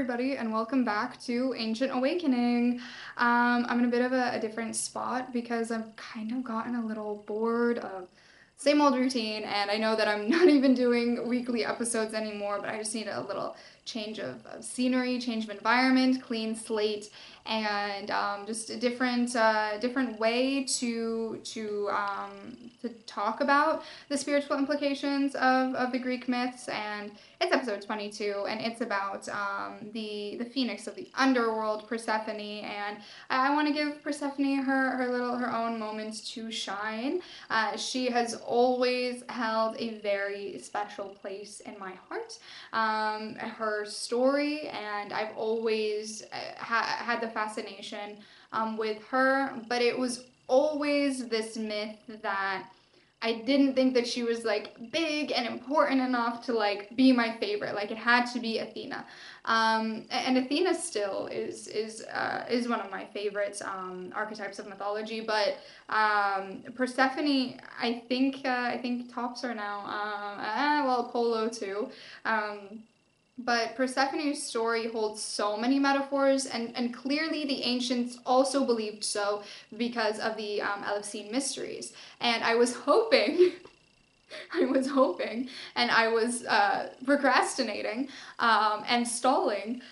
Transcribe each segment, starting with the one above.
everybody, and welcome back to Ancient Awakening. I'm in a bit of a different spot because I've kind of gotten a little bored of same old routine, and I know that I'm not even doing weekly episodes anymore, but I just need a little change of scenery, change of environment, clean slate, and just a different way to talk about the spiritual implications of the Greek myths. And it's episode 22, and it's about the phoenix of the underworld, Persephone, and I want to give Persephone her own moment to shine. She has always held a very special place in my heart. Her story, and I've always had the fascination with her, but it was always this myth that I didn't think that she was like big and important enough to like be my favorite. Like it had to be Athena, and Athena still is one of my favorites archetypes of mythology. But Persephone, I think tops her now. Well, Apollo too. But Persephone's story holds so many metaphors, and clearly the ancients also believed so because of the Eleusine mysteries. And I was hoping, and I was procrastinating and stalling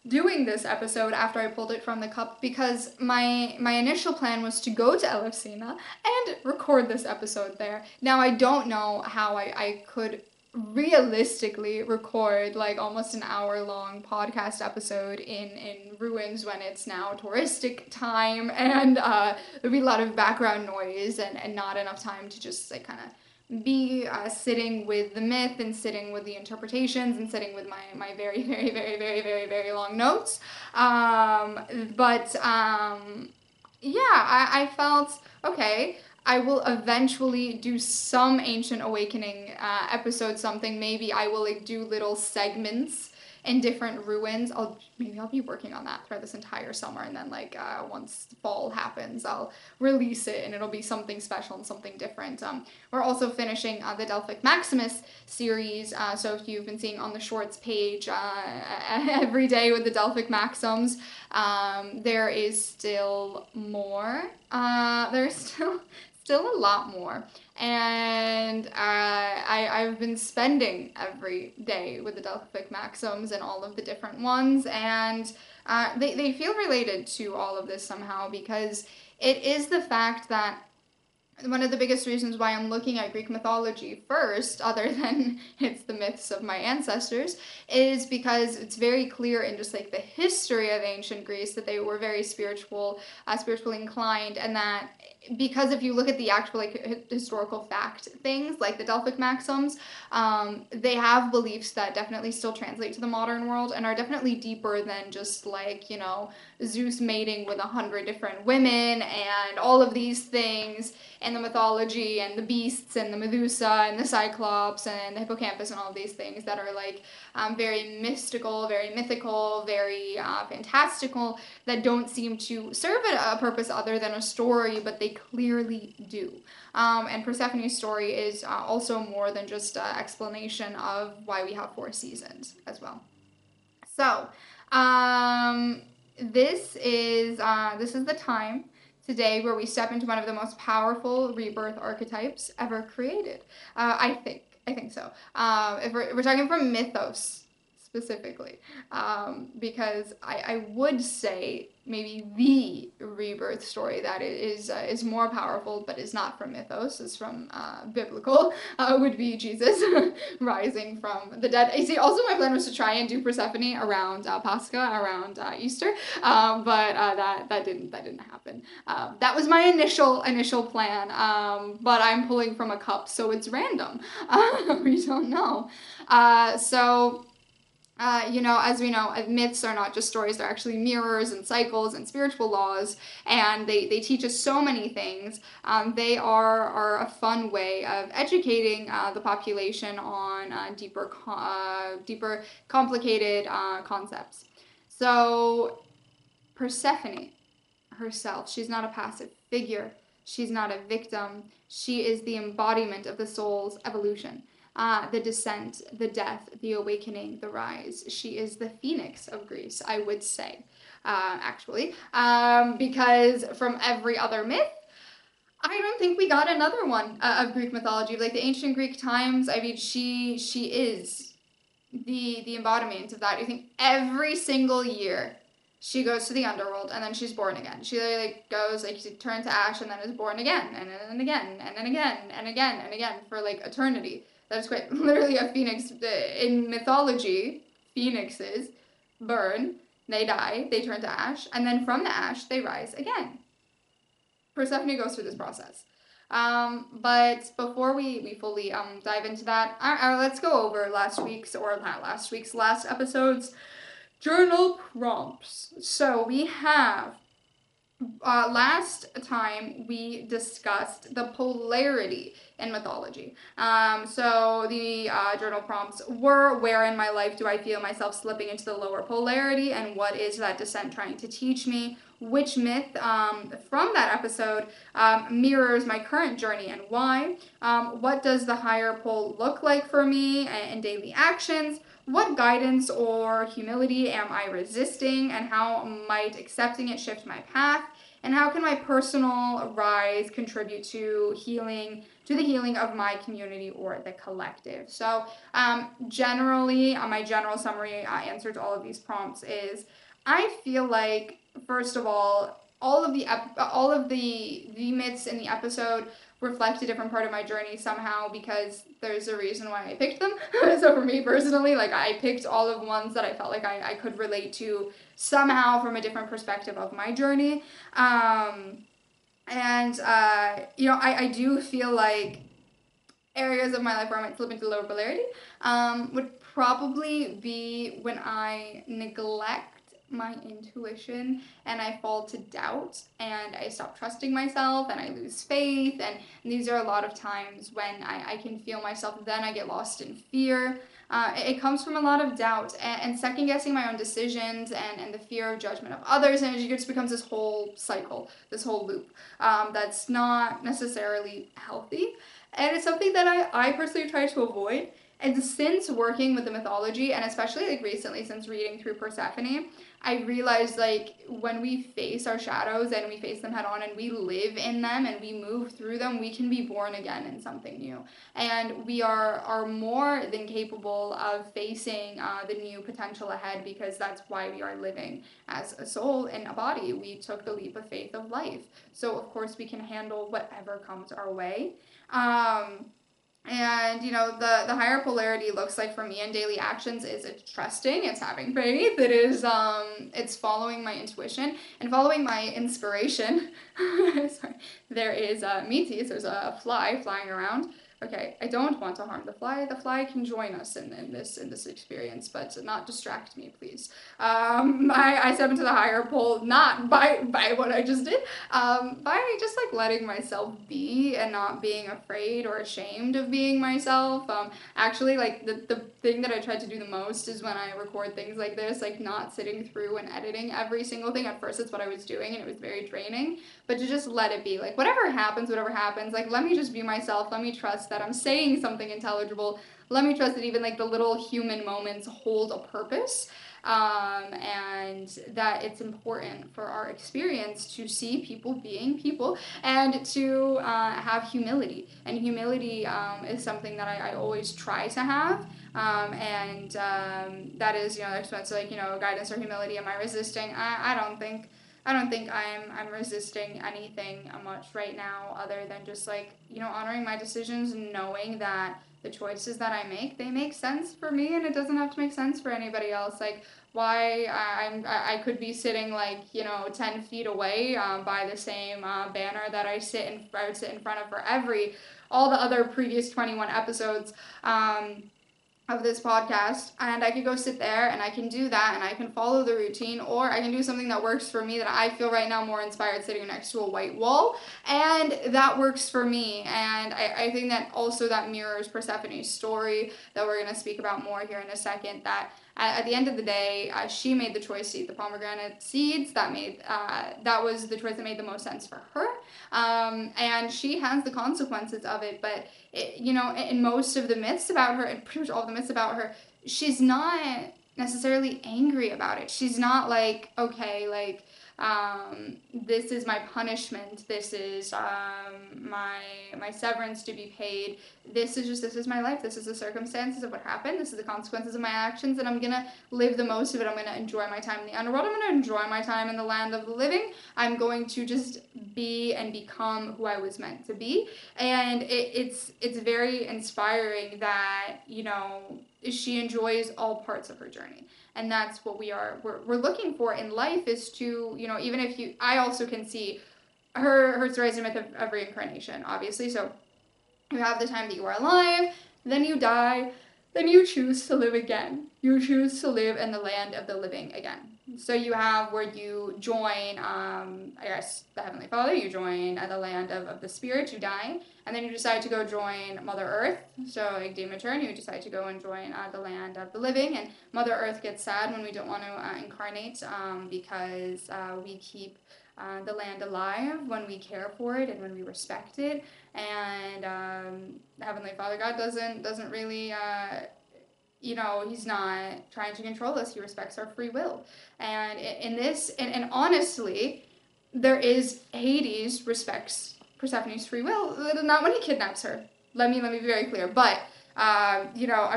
doing this episode after I pulled it from the cup because my initial plan was to go to Elefsina and record this episode there. Now I don't know how I could realistically record like almost an hour long podcast episode in ruins when it's now touristic time, and there'd be a lot of background noise and not enough time to just like kind of be sitting with the myth and sitting with the interpretations and sitting with my very long notes. Yeah, I felt okay. I will eventually do some Ancient Awakening episode, something. Maybe I will like do little segments in different ruins. Maybe I'll be working on that throughout this entire summer, and then like once fall happens, I'll release it, and it'll be something special and something different. We're also finishing the Delphic Maximus series, so if you've been seeing on the shorts page every day with the Delphic Maxims, there is still more. There's still a lot more, and I've been spending every day with the Delphic Maxims and all of the different ones, and they feel related to all of this somehow, because it is the fact that one of the biggest reasons why I'm looking at Greek mythology first, other than it's the myths of my ancestors, is because it's very clear in just like the history of ancient Greece that they were very spiritually inclined, and that because if you look at the actual like historical fact things like the Delphic Maxims, they have beliefs that definitely still translate to the modern world and are definitely deeper than just like, you know, Zeus mating with 100 different women and all of these things and the mythology and the beasts and the Medusa and the Cyclops and the hippocampus and all of these things that are like very mystical, very mythical, very fantastical, that don't seem to serve a purpose other than a story, but they clearly do. And Persephone's story is also more than just an explanation of why we have 4 seasons as well. So, this is the time today where we step into one of the most powerful rebirth archetypes ever created. I think so. If we're talking from mythos specifically, because I would say maybe the rebirth story that is more powerful but is not from mythos, is from biblical, would be Jesus rising from the dead. You see, also my plan was to try and do Persephone around Pascha, around Easter, but that didn't happen. That was my initial plan, but I'm pulling from a cup, so it's random. We don't know. You know, as we know, myths are not just stories, they're actually mirrors and cycles and spiritual laws, and they teach us so many things. They are a fun way of educating the population on deeper complicated concepts. So, Persephone herself, she's not a passive figure, she's not a victim, she is the embodiment of the soul's evolution. the descent, the death, the awakening, the rise. She is the phoenix of Greece, I would say, actually, because from every other myth, I don't think we got another one of Greek mythology. Like the ancient Greek times, I mean, she is the embodiment of that. You think every single year she goes to the underworld and then she's born again. She like goes like she turns to ash and then is born again and then again and then again and again and again for like eternity. That's quite literally a phoenix in mythology. Phoenixes burn, they die, they turn to ash, and then from the ash they rise again. Persephone goes through this process. But before we fully dive into that, let's go over last episode's journal prompts. So we have last time we discussed the polarity in mythology. So the journal prompts were: where in my life do I feel myself slipping into the lower polarity, and what is that descent trying to teach me? Which myth from that episode mirrors my current journey and why? What does the higher pole look like for me in daily actions? What guidance or humility am I resisting, and how might accepting it shift my path? And how can my personal rise contribute to the healing of my community or the collective? So generally, my general summary answer to all of these prompts is, I feel like, first of all of the myths in the episode reflect a different part of my journey somehow, because there's a reason why I picked them. So for me personally, like, I picked all of ones that I felt like I could relate to somehow from a different perspective of my journey. I do feel like areas of my life where I might slip into lower polarity would probably be when I neglect my intuition and I fall to doubt and I stop trusting myself and I lose faith, and these are a lot of times when I can feel myself, then I get lost in fear. It comes from a lot of doubt and second guessing my own decisions and the fear of judgment of others, and it just becomes this whole cycle, this whole loop that's not necessarily healthy, and it's something that I personally try to avoid. And since working with the mythology, and especially like recently since reading through Persephone, I realized like when we face our shadows and we face them head on and we live in them and we move through them, we can be born again in something new. And we are more than capable of facing the new potential ahead, because that's why we are living as a soul in a body. We took the leap of faith of life. So of course we can handle whatever comes our way. And the higher polarity looks like for me in daily actions is it's trusting, it's having faith, it is it's following my intuition and following my inspiration. Sorry, there is meaties, there's a fly flying around. Okay, I don't want to harm the fly. The fly can join us in this experience, but not distract me, please. I step into the higher pole not by what I just did, by just like letting myself be and not being afraid or ashamed of being myself. Actually, like the thing that I try to do the most is when I record things like this, like not sitting through and editing every single thing. At first, it's what I was doing, and it was very draining. But to just let it be, like whatever happens, like let me just be myself. Let me trust that I'm saying something intelligible. Let me trust that even like the little human moments hold a purpose, and that it's important for our experience to see people being people and to have humility. And humility is something that I always try to have. That is, expensive, like, guidance or humility. Am I resisting? I don't think I'm resisting anything much right now, other than just like, honoring my decisions and knowing that the choices that I make, they make sense for me, and it doesn't have to make sense for anybody else. Like, why I could be sitting like 10 feet away by the same banner that I would sit in front of for all the other previous 21 episodes of this podcast, and I could go sit there and I can do that and I can follow the routine, or I can do something that works for me, that I feel right now more inspired sitting next to a white wall, and that works for me. And I think that also that mirrors Persephone's story that we're going to speak about more here in a second, that At the end of the day, she made the choice to eat the pomegranate seeds. That was the choice that made the most sense for her, and she has the consequences of it. But in most of the myths about her, and pretty much all the myths about her, she's not necessarily angry about it. She's not like, okay, like, this is my punishment. This is my severance to be paid. This is my life. This is the circumstances of what happened. This is the consequences of my actions, and I'm gonna live the most of it. I'm gonna enjoy my time in the underworld. I'm gonna enjoy my time in the land of the living. I'm going to just be and become who I was meant to be. And it's very inspiring that she enjoys all parts of her journey. And that's what we're looking for in life, is to, even if I also can see her stories, a myth of reincarnation, obviously. So you have the time that you are alive, then you die, then you choose to live again. You choose to live in the land of the living again. So you have where you join, I guess, the Heavenly Father, you join the land of the spirit, you die, and then you decide to go join Mother Earth, so like Demeter, and you decide to go and join the land of the living, and Mother Earth gets sad when we don't want to incarnate, because we keep the land alive when we care for it and when we respect it, and Heavenly Father God doesn't really he's not trying to control us. He respects our free will. And in this, and honestly, there is, Hades respects Persephone's free will, not when he kidnaps her. Let me be very clear. But, I'm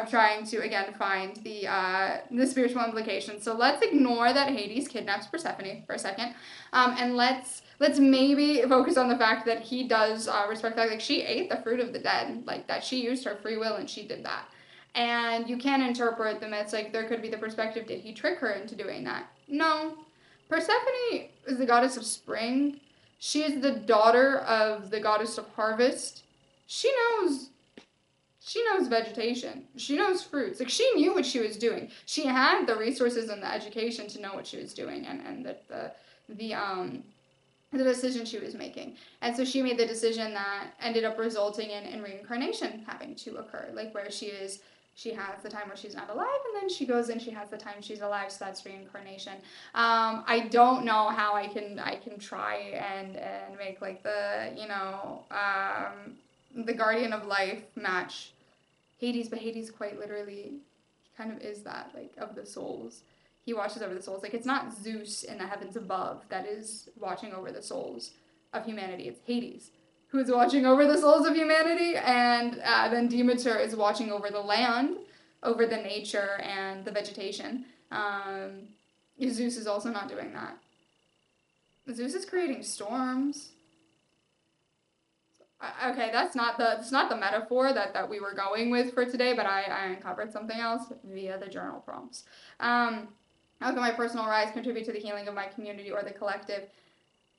trying to, again, find the spiritual implications. So let's ignore that Hades kidnaps Persephone for a second. And let's maybe focus on the fact that he does respect that. Like, she ate the fruit of the dead. Like, that she used her free will and she did that. And you can interpret the myths, like, there could be the perspective, did he trick her into doing that? No. Persephone is the goddess of spring. She is the daughter of the goddess of harvest. She knows vegetation. She knows fruits. Like, she knew what she was doing. She had the resources and the education to know what she was doing, and the decision she was making. And so she made the decision that ended up resulting in reincarnation having to occur, like where she has the time where she's not alive, and then she goes and she has the time she's alive, so that's reincarnation. I don't know how I can try and make like the the guardian of life match Hades, but Hades quite literally, he kind of is that, like, of the souls. He watches over the souls. Like, it's not Zeus in the heavens above that is watching over the souls of humanity. It's Hades who's watching over the souls of humanity, and then Demeter is watching over the land, over the nature and the vegetation. Zeus is also not doing that. Zeus is creating storms. Okay, that's not the metaphor that we were going with for today, but I uncovered something else via the journal prompts. How can my personal rise contribute to the healing of my community or the collective?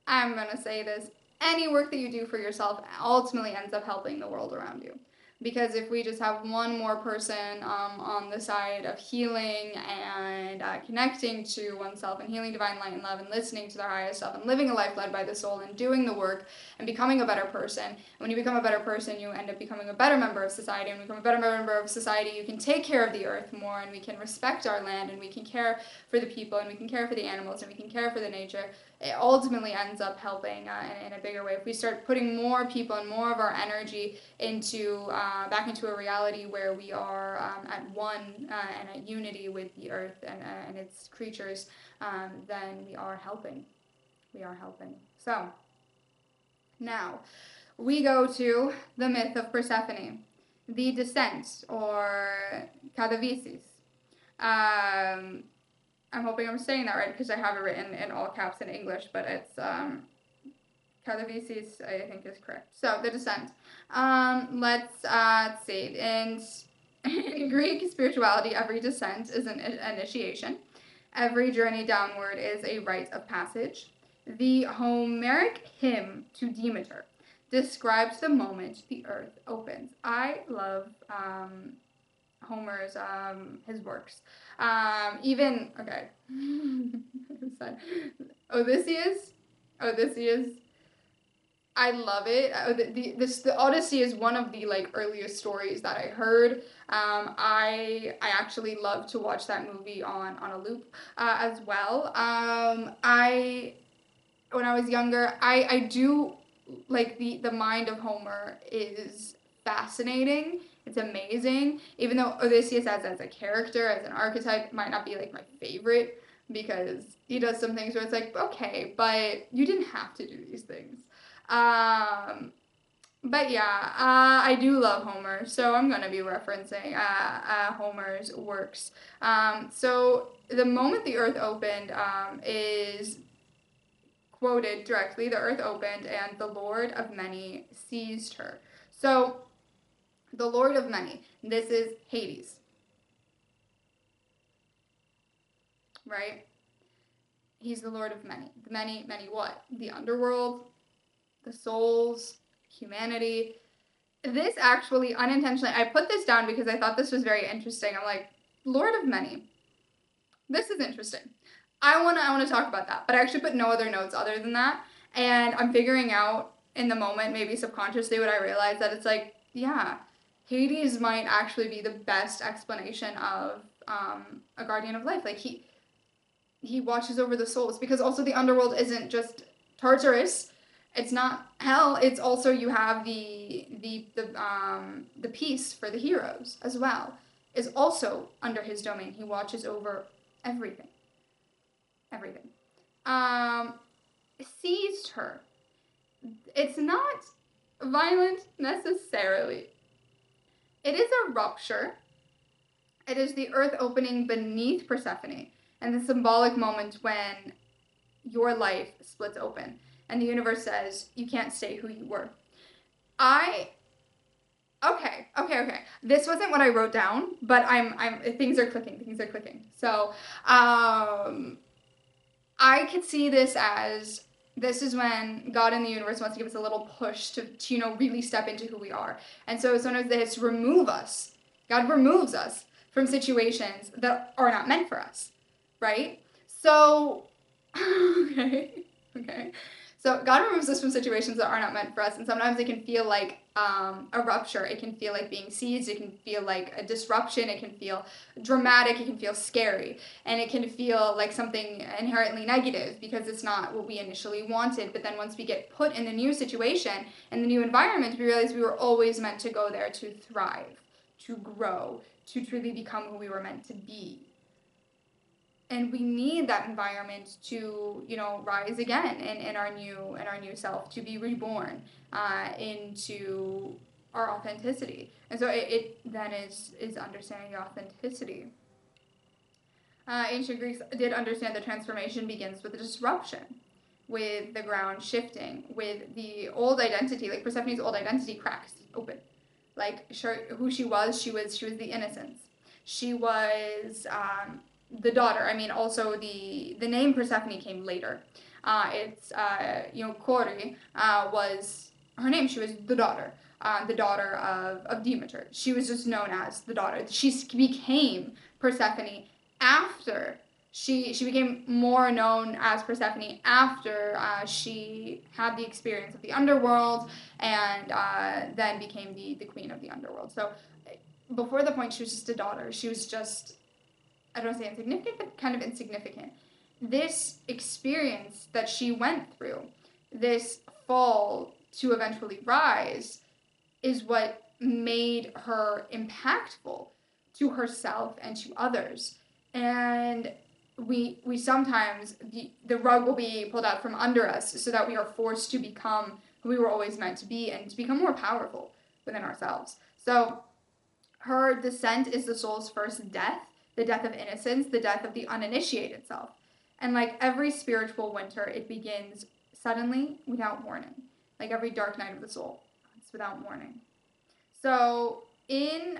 I'm going to say this. Any work that you do for yourself ultimately ends up helping the world around you. Because if we just have one more person on the side of healing and connecting to oneself and healing divine light and love and listening to their highest self and living a life led by the soul and doing the work and becoming a better person, and when you become a better person, you end up becoming a better member of society. And when you become a better member of society, you can take care of the earth more, and we can respect our land, and we can care for the people, and we can care for the animals, and we can care for the nature. It ultimately ends up helping in a bigger way. If we start putting more people and more of our energy into back into a reality where we are at one and at unity with the earth and its creatures, then we are helping. We are helping. So, now, we go to the myth of Persephone, the descent, or Katavisis. I'm hoping I'm saying that right because I have it written in all caps in English, but it's Katavisis, I think, is correct. So, the descent. Let's see. In Greek spirituality, every descent is an initiation. Every journey downward is a rite of passage. The Homeric hymn to Demeter describes the moment the earth opens. I love Homer's his works. Odysseus. I love it. The Odyssey is one of the like earliest stories that I heard. I actually love to watch that movie on a loop as well. I when I was younger, I do like the mind of Homer is fascinating. It's amazing. Even though Odysseus as a character, as an archetype, might not be like my favorite because he does some things where it's like, okay, but you didn't have to do these things. Um, but yeah, I do love Homer, so I'm gonna be referencing Homer's works. So the moment the Earth opened is quoted directly, the earth opened and the Lord of Many seized her. So, the Lord of Many, this is Hades, right? He's the Lord of Many. The many, many what? The underworld, the souls, humanity. This actually, unintentionally, I put this down because I thought this was very interesting. I'm like, Lord of Many. This is interesting. I wanna talk about that, but I actually put no other notes other than that, and I'm figuring out in the moment, maybe subconsciously, what I realized that it's like, yeah, Hades might actually be the best explanation of a guardian of life. Like he watches over the souls because also the underworld isn't just Tartarus. It's not hell. It's also you have the peace for the heroes as well is also under his domain. He watches over everything, everything. Um, seized her. It's not violent necessarily. It is a rupture. It is the earth opening beneath Persephone and the symbolic moment when your life splits open and the universe says you can't stay who you were. I okay. This wasn't what I wrote down, but I'm things are clicking. Things are clicking. So, I could see this as this is when God in the universe wants to give us a little push to really step into who we are. And so sometimes they have to remove us. God removes us from situations that are not meant for us, right? So, okay. So God removes us from situations that are not meant for us, and sometimes it can feel like a rupture. It can feel like being seized. It can feel like a disruption. It can feel dramatic. It can feel scary, and it can feel like something inherently negative because it's not what we initially wanted. But then once we get put in the new situation and the new environment, we realize we were always meant to go there to thrive, to grow, to truly become who we were meant to be. And we need that environment to rise again in our new self, to be reborn into our authenticity. And so it then is understanding the authenticity. Ancient Greeks did understand that transformation begins with a disruption, with the ground shifting, with the old identity, like Persephone's old identity cracks open. Like who she was the innocence. She was the daughter. I mean, also the name Persephone came later. It's Kori was her name. She was the daughter of Demeter. She was just known as the daughter. She became Persephone after she became more known as Persephone after she had the experience of the underworld and then became the queen of the underworld. So before the point, she was just a daughter. She was just, I don't want to say insignificant, but kind of insignificant. This experience that she went through, this fall to eventually rise, is what made her impactful to herself and to others. And we sometimes, the rug will be pulled out from under us so that we are forced to become who we were always meant to be and to become more powerful within ourselves. So her descent is the soul's first death, the death of innocence, the death of the uninitiated self. And like every spiritual winter, it begins suddenly without warning. Like every dark night of the soul, it's without warning. So in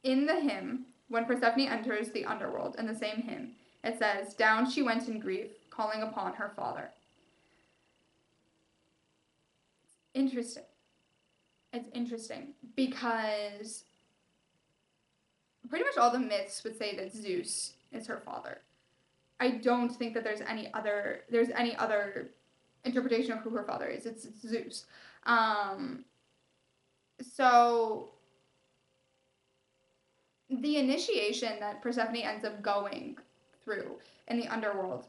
the hymn, when Persephone enters the underworld, in the same hymn, it says, "Down she went in grief, calling upon her father." Interesting. It's interesting because pretty much all the myths would say that Zeus is her father. I don't think that there's any other interpretation of who her father is. It's Zeus. So the initiation that Persephone ends up going through in the underworld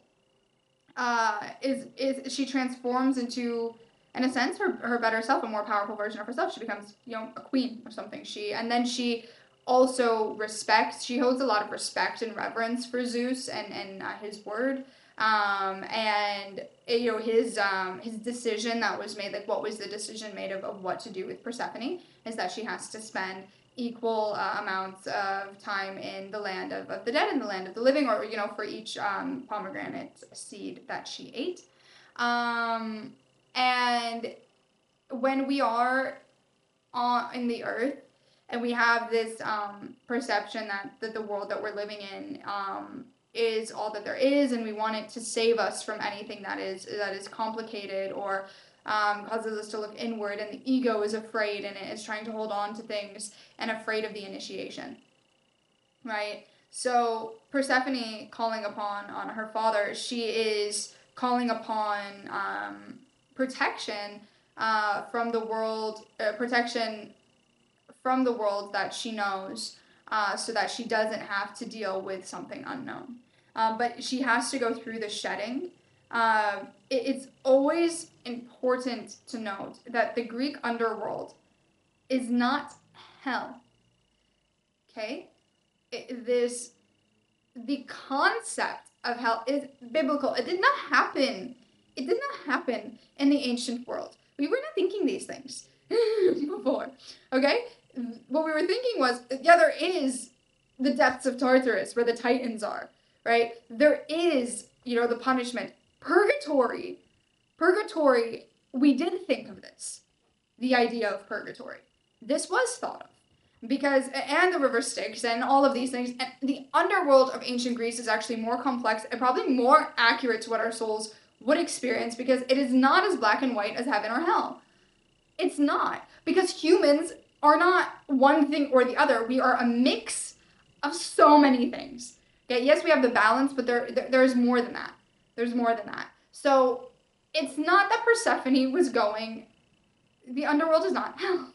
is she transforms into, in a sense, her better self, a more powerful version of herself. She becomes, a queen or something. And then she also she holds a lot of respect and reverence for Zeus and his word. And his decision that was made, like what was the decision made of what to do with Persephone, is that she has to spend equal amounts of time in the land of the dead and the land of the living, or for each pomegranate seed that she ate. And when we are in the earth and we have this perception that the world that we're living in is all that there is, and we want it to save us from anything that is complicated or causes us to look inward, and the ego is afraid and it is trying to hold on to things and afraid of the initiation, right? So Persephone calling upon her father, she is calling upon protection from the world, protection from the world that she knows, so that she doesn't have to deal with something unknown. But she has to go through the shedding. It's always important to note that the Greek underworld is not hell. Okay? The concept of hell is biblical. It did not happen. It did not happen in the ancient world. We were not thinking these things before. Okay? What we were thinking was, there is the depths of Tartarus where the Titans are, right? There is, the punishment. Purgatory, we did think of this, the idea of purgatory. This was thought of, because, and the river Styx and all of these things, and the underworld of ancient Greece is actually more complex and probably more accurate to what our souls would experience, because it is not as black and white as heaven or hell. It's not, because humans are not one thing or the other. We are a mix of so many things. Okay, yes, we have the balance, but there's more than that. There's more than that. So it's not that Persephone was going, the underworld is not hell.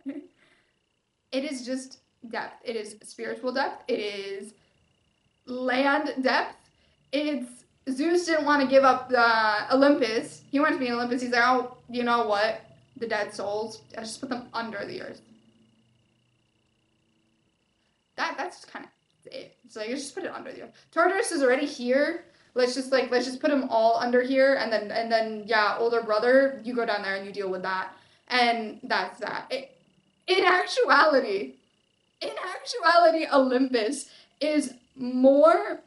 It is just depth. It is spiritual depth. It is land depth. It's, Zeus didn't want to give up Olympus. He wanted to be in Olympus. He's like, oh, you know what? The dead souls, I just put them under the earth. That's kind of it. So you just put it under the earth. Tartarus is already here. Let's just put them all under here, and then older brother, you go down there and you deal with that, and that's that. In actuality, Olympus is more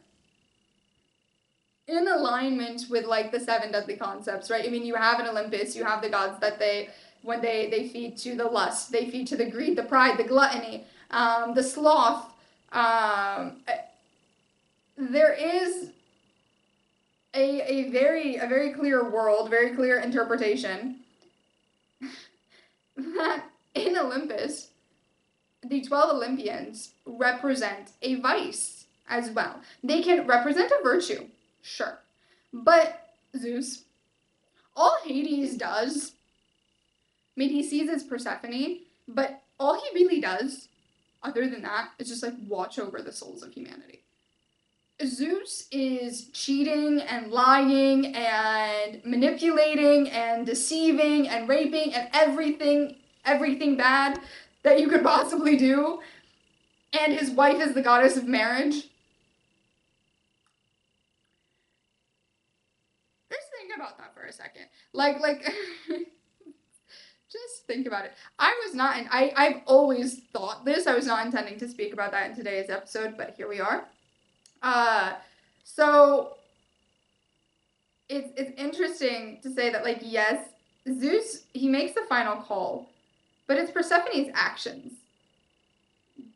in alignment with the 7 deadly concepts, right? I mean, you have an Olympus, you have the gods that when they feed to the lust, they feed to the greed, the pride, the gluttony, the sloth. There is a very clear world, very clear interpretation that in Olympus, the 12 Olympians represent a vice as well. They can represent a virtue, sure. But Zeus, all Hades does, I mean, he sees his Persephone, but all he really does, other than that, is just watch over the souls of humanity. Zeus is cheating and lying and manipulating and deceiving and raping and everything bad that you could possibly do. And his wife is the goddess of marriage. Just think about that for a second. Just think about it. I've always thought this. I was not intending to speak about that in today's episode, but here we are. So it's interesting to say that yes, Zeus, he makes the final call, but it's Persephone's actions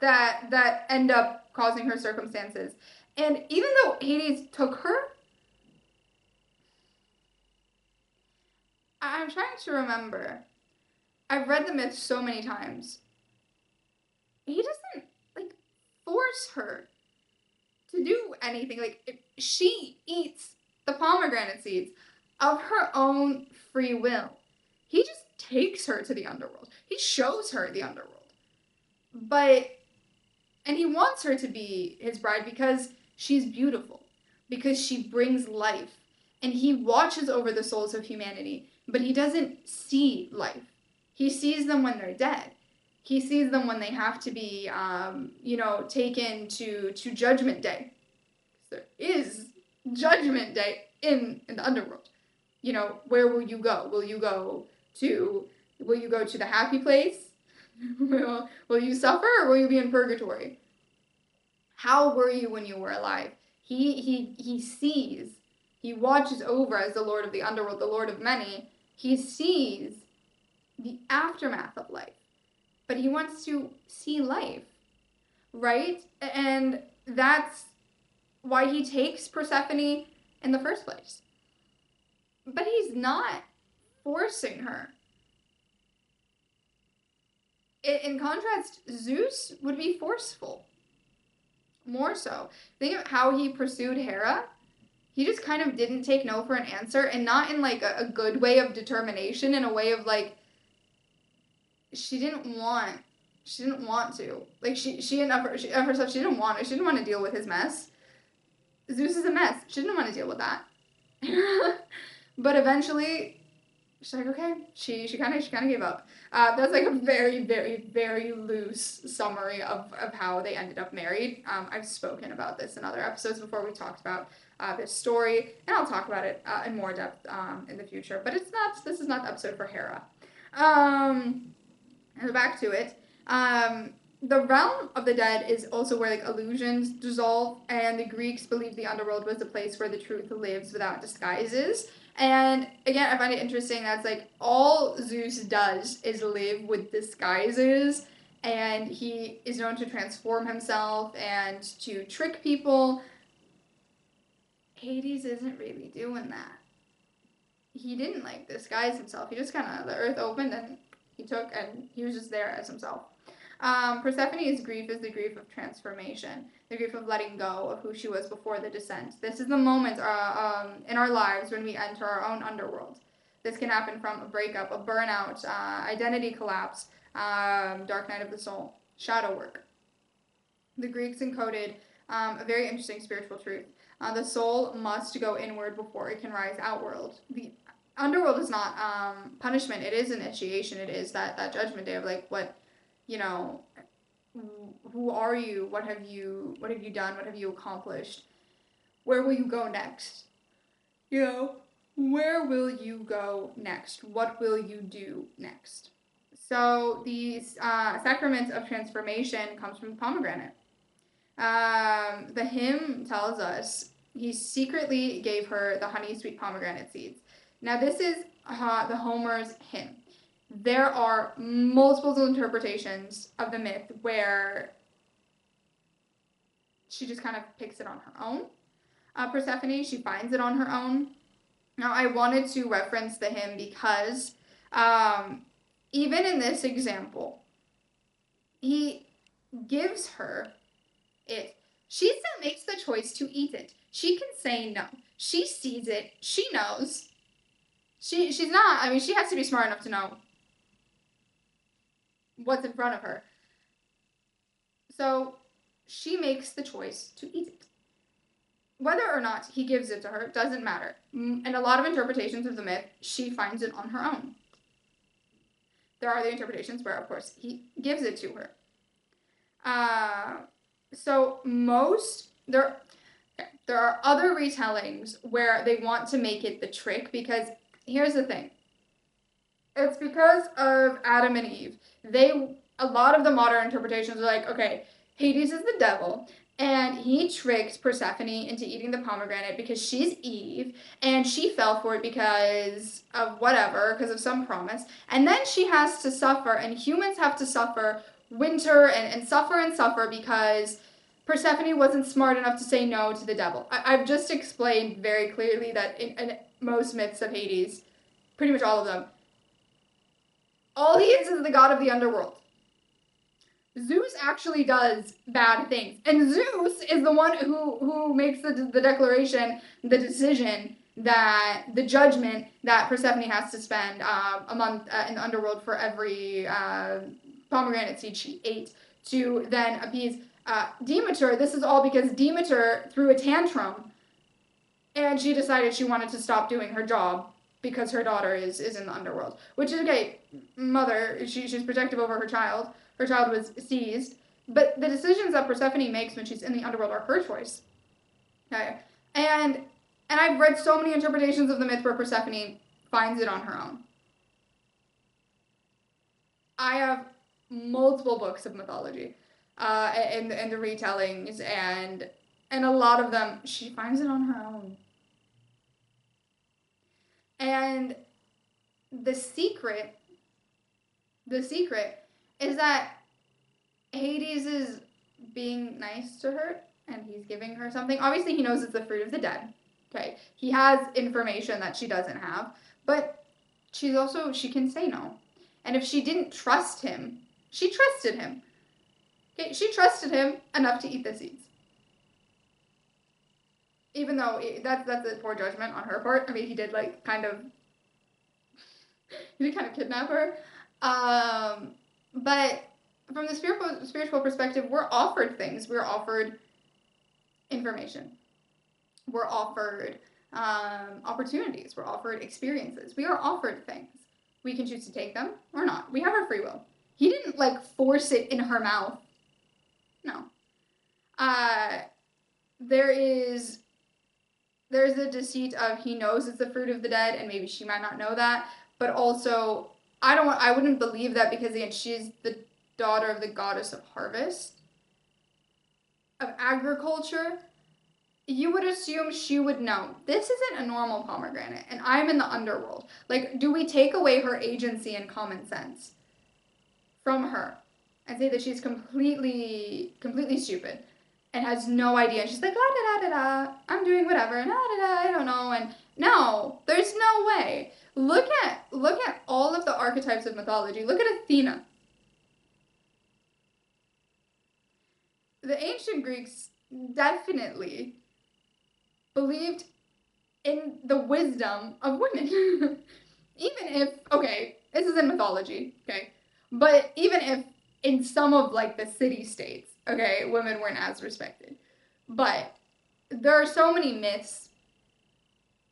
that end up causing her circumstances. And even though Hades took her, I'm trying to remember. I've read the myth so many times. He doesn't force her to do anything. She eats the pomegranate seeds. of her own free will. He just takes her to the underworld. He shows her the underworld. And he wants her to be his bride because she's beautiful, because she brings life. And he watches over the souls of humanity, but he doesn't see life. He sees them when they're dead. He sees them when they have to be, taken to Judgment Day. There is Judgment Day in the underworld. Where will you go? Will you go to the happy place? Will you suffer, or will you be in purgatory? How were you when you were alive? He sees, he watches over as the Lord of the underworld, the Lord of many. He sees the aftermath of life, but he wants to see life, right? And that's why he takes Persephone in the first place. But he's not forcing her. In contrast, Zeus would be forceful. More so. Think of how he pursued Hera. He just kind of didn't take no for an answer, and not in like a good way of determination, in a way of like, she didn't want to. Like she and herself, she didn't want to deal with his mess. Zeus is a mess. She didn't want to deal with that. But eventually, she's like, okay. She kind of gave up. That's like a very, very, very loose summary of how they ended up married. I've spoken about this in other episodes before. We talked about this story, and I'll talk about it in more depth in the future. But this is not the episode for Hera. And back to it. The realm of the dead is also where like illusions dissolve, and the Greeks believed the underworld was the place where the truth lives without disguises. And again, I find it interesting that's like all Zeus does is live with disguises, and he is known to transform himself and to trick people. Hades isn't really doing that. He didn't like disguise himself. He just kind of, the earth opened and he was just there as himself. Persephone's grief is the grief of transformation, the grief of letting go of who she was before the descent. This is the moment in our lives when we enter our own underworld. This can happen from a breakup, a burnout, identity collapse, dark night of the soul, shadow work. The Greeks encoded a very interesting spiritual truth. The soul must go inward before it can rise outward. The underworld is not punishment. It is initiation. It is that judgment day of like, what, who are you? What have you done? What have you accomplished? Where will you go next? Where will you go next? What will you do next? So the sacrament of transformation comes from the pomegranate. The hymn tells us he secretly gave her the honey sweet pomegranate seeds. Now this is the Homer's hymn. There are multiple interpretations of the myth where she just kind of picks it on her own. Persephone, she finds it on her own. Now, I wanted to reference the hymn because even in this example, he gives her it. She still makes the choice to eat it. She can say no. She sees it. She knows. She's not, she has to be smart enough to know what's in front of her. So she makes the choice to eat it. Whether or not he gives it to her doesn't matter. In a lot of interpretations of the myth, she finds it on her own. There are the interpretations where, of course, he gives it to her. There are other retellings where they want to make it the trick, because here's the thing. It's because of Adam and Eve. A lot of the modern interpretations are like, okay, Hades is the devil, and he tricked Persephone into eating the pomegranate because she's Eve, and she fell for it because of whatever, because of some promise, and then she has to suffer, and humans have to suffer winter and suffer because Persephone wasn't smart enough to say no to the devil. I've just explained very clearly that in most myths of Hades, pretty much all of them, all he is the god of the underworld. Zeus actually does bad things. And Zeus is the one who makes the declaration, the decision, that the judgment that Persephone has to spend a month in the underworld for every pomegranate seed she ate to then appease Demeter. This is all because Demeter threw a tantrum and she decided she wanted to stop doing her job because her daughter is in the underworld. Which is okay, mother, she's protective over her child. Her child was seized. But the decisions that Persephone makes when she's in the underworld are her choice. Okay? And I've read so many interpretations of the myth where Persephone finds it on her own. I have multiple books of mythology and the retellings, and a lot of them, she finds it on her own. And the secret is that Hades is being nice to her, and he's giving her something. Obviously, he knows it's the fruit of the dead. Okay, he has information that she doesn't have, but she can say no. And if she didn't trust him, she trusted him. Okay, she trusted him enough to eat the seeds. Even though that's a poor judgment on her part. I mean, he did kind of kidnap her. But from the spiritual perspective, we're offered things. We're offered information. We're offered opportunities. We're offered experiences. We are offered things. We can choose to take them or not. We have our free will. He didn't force it in her mouth. No. There's a deceit of he knows it's the fruit of the dead, and maybe she might not know that. But also, I wouldn't believe that because again, she's the daughter of the goddess of harvest, of agriculture. You would assume she would know. This isn't a normal pomegranate, and I'm in the underworld. Do we take away her agency and common sense from her and say that she's completely stupid and has no idea? And she's like, la da da da da, I'm doing whatever, and da da da, I don't know. And no, there's no way. Look at all of the archetypes of mythology. Look at Athena. The ancient Greeks definitely believed in the wisdom of women. Even if, okay, this is in mythology, okay, but even if in some of the city-states, okay, women weren't as respected. But there are so many myths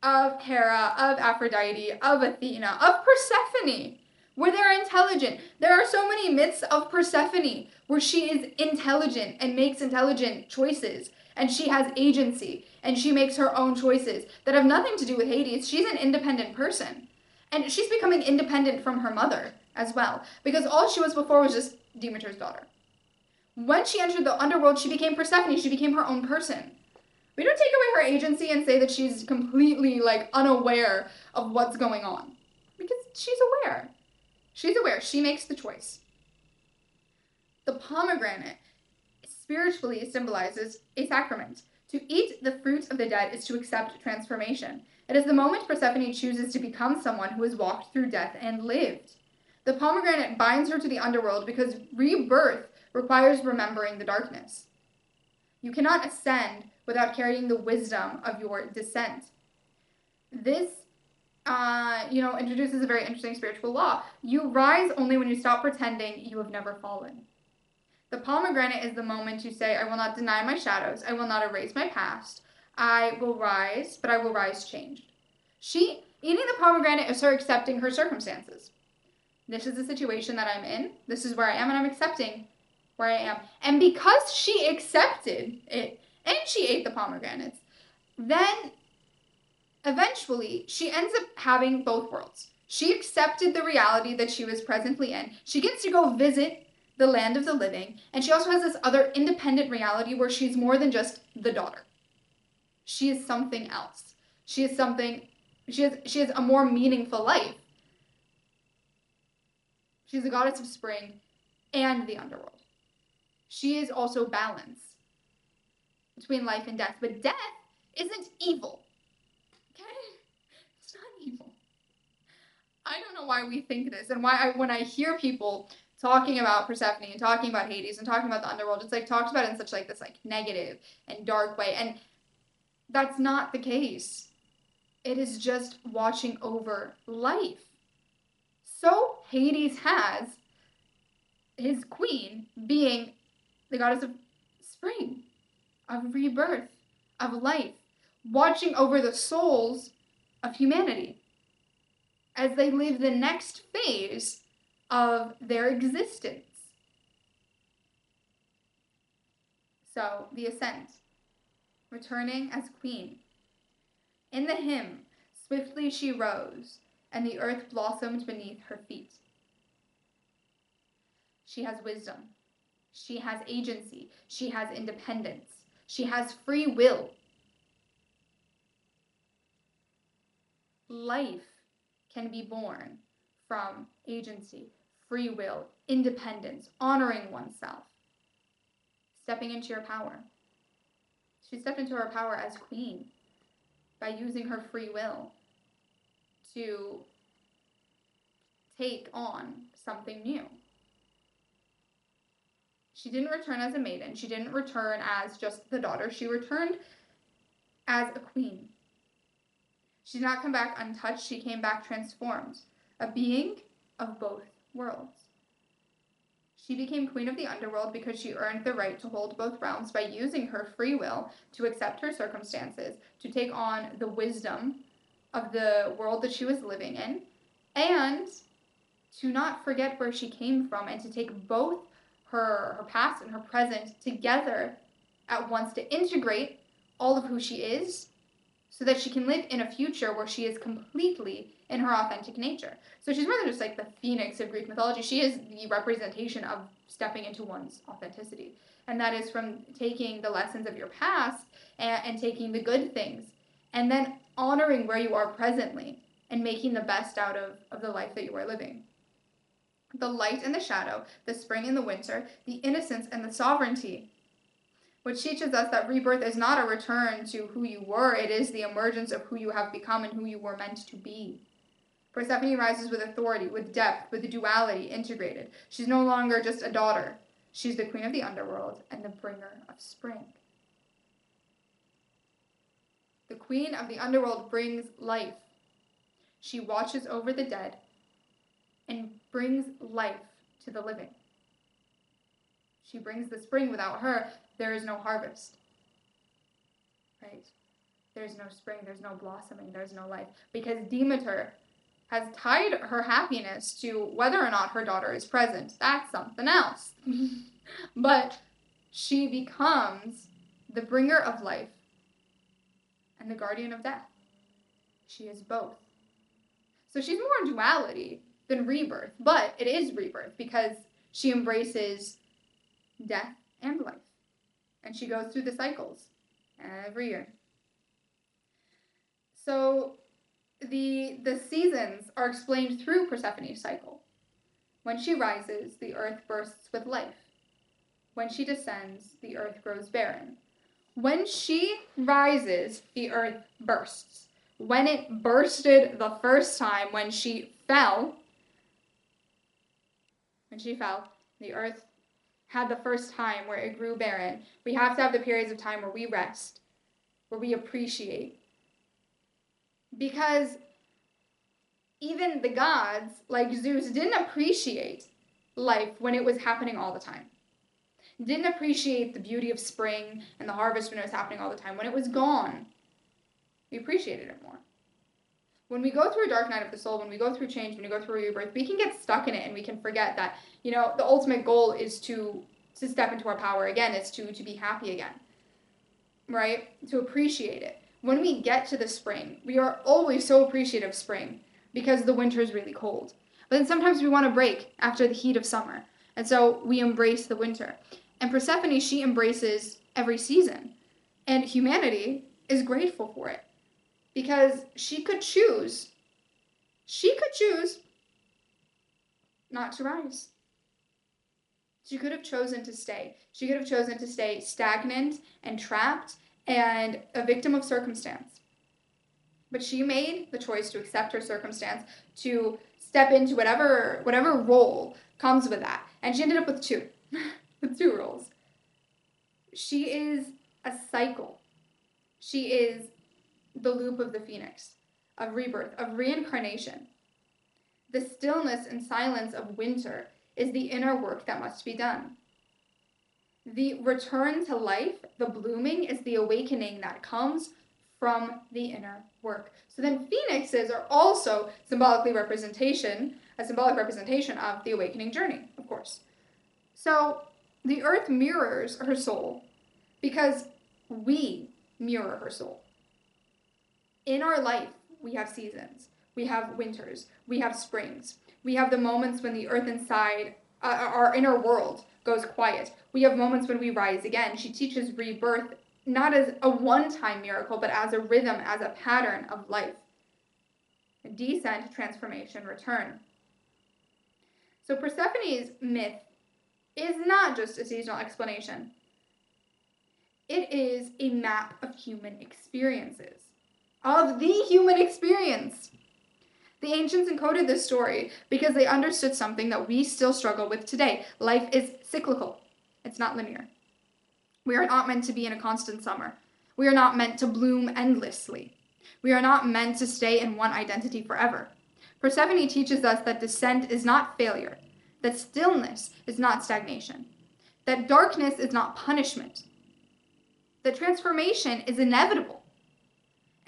of Hera, of Aphrodite, of Athena, of Persephone, where they're intelligent. There are so many myths of Persephone where she is intelligent and makes intelligent choices, and she has agency, and she makes her own choices that have nothing to do with Hades. She's an independent person, and she's becoming independent from her mother as well, because all she was before was just Demeter's daughter. When she entered the underworld, she became Persephone. She became her own person. We don't take away her agency and say that she's completely unaware of what's going on, because she's aware. She's aware. She makes the choice. The pomegranate spiritually symbolizes a sacrament. To eat the fruit of the dead is to accept transformation. It is the moment Persephone chooses to become someone who has walked through death and lived. The pomegranate binds her to the underworld because rebirth requires remembering the darkness. You cannot ascend without carrying the wisdom of your descent. This introduces a very interesting spiritual law. You rise only when you stop pretending you have never fallen. The pomegranate is the moment you say, I will not deny my shadows. I will not erase my past. I will rise, but I will rise changed. Eating the pomegranate is her accepting her circumstances. This is the situation that I'm in. This is where I am, and I'm accepting where I am. And because she accepted it, and she ate the pomegranates, then eventually she ends up having both worlds. She accepted the reality that she was presently in. She gets to go visit the land of the living, and she also has this other independent reality where she's more than just the daughter. She is something else. She has a more meaningful life. She's the goddess of spring and the underworld. She is also balance between life and death, but death isn't evil. Okay? It's not evil. I don't know why we think this, and when I hear people talking about Persephone and talking about Hades and talking about the underworld, it's talked about in such this negative and dark way, and that's not the case. It is just watching over life. So Hades has his queen being the goddess of spring, of rebirth, of life, watching over the souls of humanity as they live the next phase of their existence. So, the ascent, returning as queen. In the hymn, swiftly she rose, and the earth blossomed beneath her feet. She has wisdom. She has agency. She has independence. She has free will. Life can be born from agency, free will, independence, honoring oneself, stepping into your power. She stepped into her power as queen by using her free will to take on something new. She didn't return as a maiden. She didn't return as just the daughter. She returned as a queen. She did not come back untouched. She came back transformed, a being of both worlds. She became queen of the underworld because she earned the right to hold both realms by using her free will to accept her circumstances, to take on the wisdom of the world that she was living in, and to not forget where she came from, and to take both her past and her present together at once to integrate all of who she is so that she can live in a future where she is completely in her authentic nature. So she's more than just like the phoenix of Greek mythology. She is the representation of stepping into one's authenticity. And that is from taking the lessons of your past and taking the good things and then honoring where you are presently and making the best out of the life that you are living. The light and the shadow, the spring and the winter, the innocence and the sovereignty, which teaches us that rebirth is not a return to who you were, it is the emergence of who you have become and who you were meant to be. Persephone rises with authority, with depth, with duality integrated. She's no longer just a daughter. She's the queen of the underworld and the bringer of spring. The queen of the underworld brings life. She watches over the dead and brings life to the living. She brings the spring. Without her, there is no harvest. Right? There's no spring, there's no blossoming, there's no life. Because Demeter has tied her happiness to whether or not her daughter is present. That's something else. But she becomes the bringer of life and the guardian of death. She is both. So she's more duality than rebirth, but it is rebirth because she embraces death and life. And she goes through the cycles every year. So the seasons are explained through Persephone's cycle. When she rises, the earth bursts with life. When she descends, the earth grows barren. When she rises, the earth bursts. When it bursted the first time, when she fell, the earth had the first time where it grew barren. We have to have the periods of time where we rest, where we appreciate. Because even the gods, like Zeus, didn't appreciate life when it was happening all the time. Didn't appreciate the beauty of spring and the harvest when it was happening all the time. When it was gone, we appreciated it more. When we go through a dark night of the soul, when we go through change, when we go through rebirth, we can get stuck in it and we can forget that, the ultimate goal is to step into our power again. It's to be happy again, right? To appreciate it. When we get to the spring, we are always so appreciative of spring because the winter is really cold. But then sometimes we want to break after the heat of summer. And so we embrace the winter. And Persephone, she embraces every season. And humanity is grateful for it. Because she could choose not to rise. She could have chosen to stay. She could have chosen to stay stagnant and trapped and a victim of circumstance. But she made the choice to accept her circumstance, to step into whatever role comes with that. And she ended up with two roles. She is a cycle. She is the loop of the phoenix. of rebirth, of reincarnation. The stillness and silence of winter is the inner work that must be done. The return to life, the blooming, is the awakening that comes from the inner work. So then phoenixes are also a symbolic representation of the awakening journey, of course. So the earth mirrors her soul because we mirror her soul. In our life, we have seasons, we have winters, we have springs, we have the moments when the earth inside, our inner world, goes quiet. We have moments when we rise again. She teaches rebirth not as a one-time miracle, but as a rhythm, as a pattern of life. Descent, transformation, return. So Persephone's myth is not just a seasonal explanation. It is a map of human experiences. Of the human experience. The ancients encoded this story because they understood something that we still struggle with today. Life is cyclical. It's not linear. We are not meant to be in a constant summer. We are not meant to bloom endlessly. We are not meant to stay in one identity forever. Persephone teaches us that descent is not failure, that stillness is not stagnation, that darkness is not punishment, that transformation is inevitable.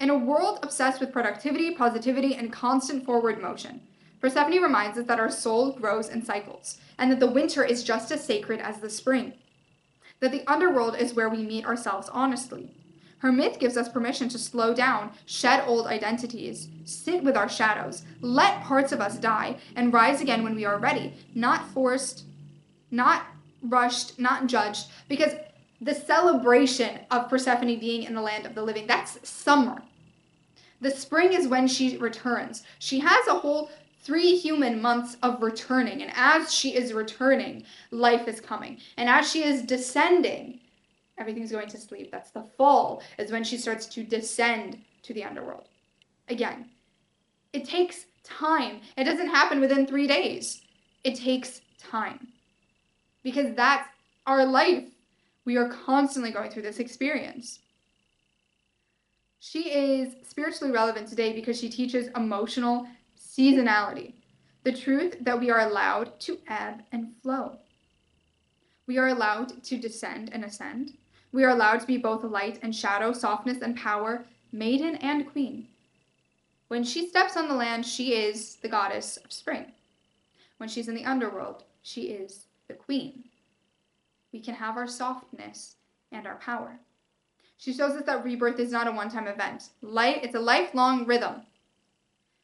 In a world obsessed with productivity, positivity, and constant forward motion, Persephone reminds us that our soul grows in cycles, and that the winter is just as sacred as the spring, that the underworld is where we meet ourselves honestly. Her myth gives us permission to slow down, shed old identities, sit with our shadows, let parts of us die, and rise again when we are ready, not forced, not rushed, not judged, because the celebration of Persephone being in the land of the living, that's summer. The spring is when she returns. She has a whole 3 human months of returning, and as she is returning, life is coming. And as she is descending, everything's going to sleep. That's the fall, is when she starts to descend to the underworld. Again, it takes time. It doesn't happen within 3 days. It takes time. Because that's our life. We are constantly going through this experience. She is spiritually relevant today because she teaches emotional seasonality, the truth that we are allowed to ebb and flow. We are allowed to descend and ascend. We are allowed to be both light and shadow, softness and power, maiden and queen. When she steps on the land, she is the goddess of spring. When she's in the underworld, she is the queen. We can have our softness and our power. She shows us that rebirth is not a one-time event. It's a lifelong rhythm.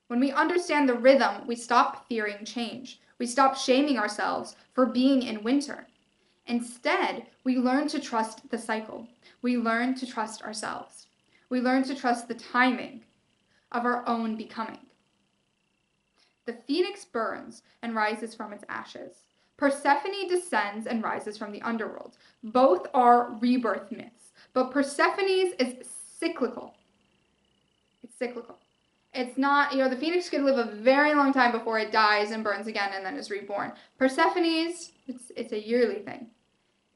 When we understand the rhythm, we stop fearing change. We stop shaming ourselves for being in winter. Instead, we learn to trust the cycle. We learn to trust ourselves. We learn to trust the timing of our own becoming. The phoenix burns and rises from its ashes. Persephone descends and rises from the underworld. Both are rebirth myths. But Persephone's is cyclical. It's cyclical. It's not, the phoenix could live a very long time before it dies and burns again and then is reborn. Persephone's, it's a yearly thing.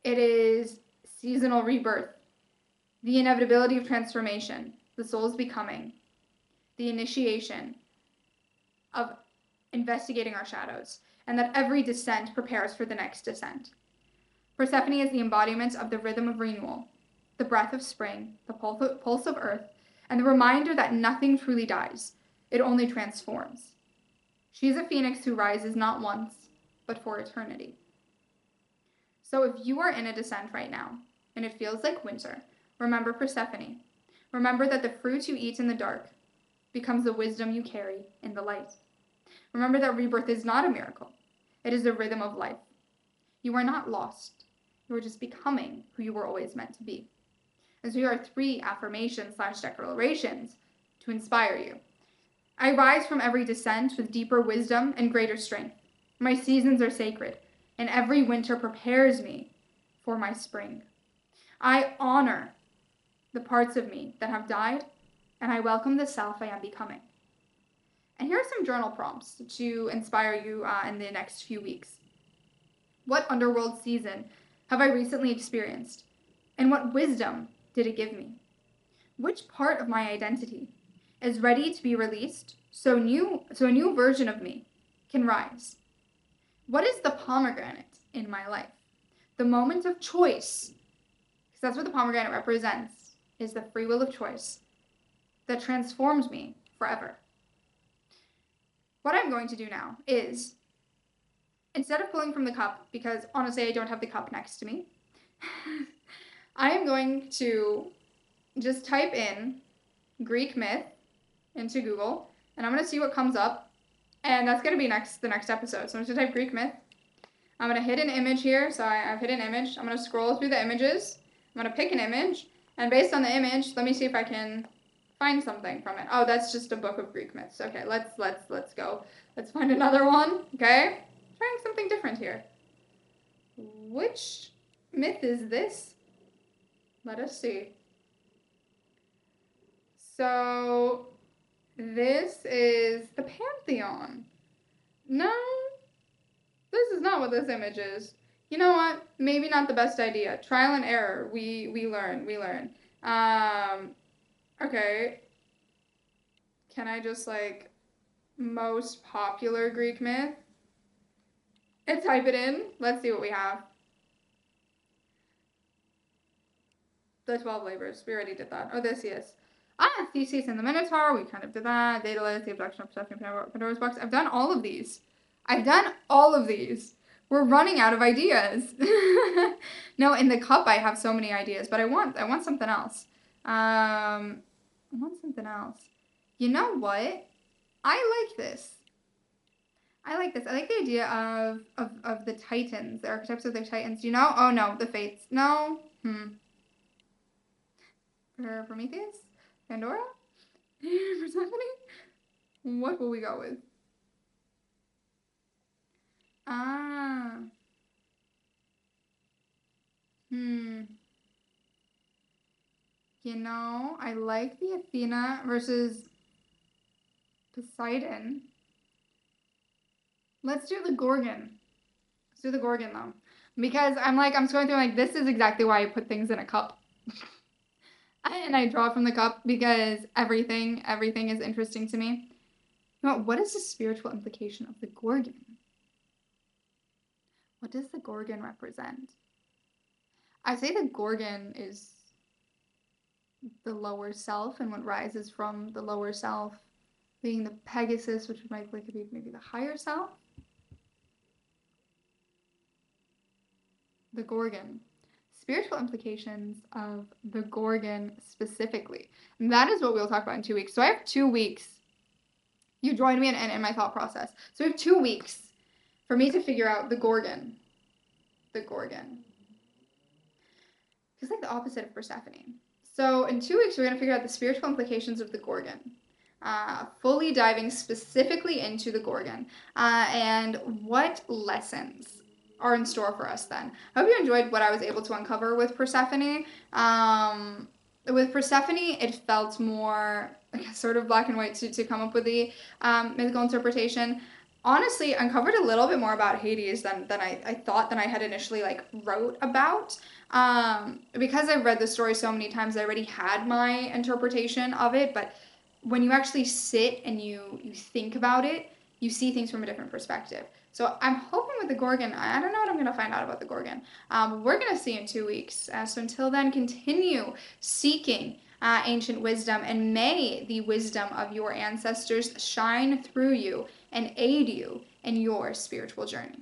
It is seasonal rebirth, the inevitability of transformation, the soul's becoming, the initiation of investigating our shadows, and that every descent prepares for the next descent. Persephone is the embodiment of the rhythm of renewal, the breath of spring, the pulse of earth, and the reminder that nothing truly dies. It only transforms. She is a phoenix who rises not once, but for eternity. So if you are in a descent right now, and it feels like winter, remember Persephone. Remember that the fruit you eat in the dark becomes the wisdom you carry in the light. Remember that rebirth is not a miracle. It is the rhythm of life. You are not lost. You are just becoming who you were always meant to be. And so here are 3 affirmations/declarations to inspire you. I rise from every descent with deeper wisdom and greater strength. My seasons are sacred, and every winter prepares me for my spring. I honor the parts of me that have died, and I welcome the self I am becoming. And here are some journal prompts to inspire you in the next few weeks. What underworld season have I recently experienced? And what wisdom did it give me? Which part of my identity is ready to be released, so a new version of me can rise. What is the pomegranate in my life? The moment of choice, because that's what the pomegranate represents, is the free will of choice that transforms me forever. What I'm going to do now is, instead of pulling from the cup, because honestly I don't have the cup next to me, I am going to just type in Greek myth into Google, and I'm going to see what comes up, and that's going to be the next episode. So I'm just going to type Greek myth. I'm going to hit an image here, so I've hit an image. I'm going to scroll through the images. I'm going to pick an image, and based on the image, let me see if I can find something from it. Oh, that's just a book of Greek myths. Okay, let's go. Let's find another one, okay? Trying something different here. Which myth is this? Let us see. So, this is the Pantheon. No, this is not what this image is. You know what? Maybe not the best idea. Trial and error. We learn. Okay. Can I just, like, most popular Greek myth? And type it in. Let's see what we have. The 12 labors. We already did that. Odysseus. Theseus and the Minotaur. We kind of did that. Daedalus, the abduction of Persephone, Pandora's box. I've done all of these. We're running out of ideas. No, in the cup I have so many ideas, but I want something else. You know what? I like this. I like the idea of the Titans, the archetypes of the Titans. You know? Oh no, the Fates. No. Prometheus? Pandora? Persephone? What will we go with? You know, I like the Athena versus Poseidon. Let's do the Gorgon. Let's do the Gorgon, though. Because I'm going through, like, this is exactly why I put things in a cup. And I draw from the cup because everything is interesting to me. You know, what is the spiritual implication of the Gorgon? What does the Gorgon represent? I say the Gorgon is the lower self, and what rises from the lower self being the Pegasus, which might be maybe the higher self. The Gorgon. Spiritual implications of the Gorgon specifically. And that is what we'll talk about in 2 weeks. So I have 2 weeks. You joined me in my thought process. So we have 2 weeks for me to figure out the Gorgon. The Gorgon. It's like the opposite of Persephone. So in 2 weeks, we're going to figure out the spiritual implications of the Gorgon. Fully diving specifically into the Gorgon. And what lessons are in store for us then. I hope you enjoyed what I was able to uncover with Persephone. With Persephone, it felt more sort of black and white to come up with the mythical interpretation. Honestly, uncovered a little bit more about Hades than I thought, than I had initially wrote about. Because I've read the story so many times, I already had my interpretation of it, but when you actually sit and you think about it, you see things from a different perspective. So I'm hoping with the Gorgon, I don't know what I'm going to find out about the Gorgon. We're going to see in 2 weeks. So until then, continue seeking ancient wisdom, and may the wisdom of your ancestors shine through you and aid you in your spiritual journey.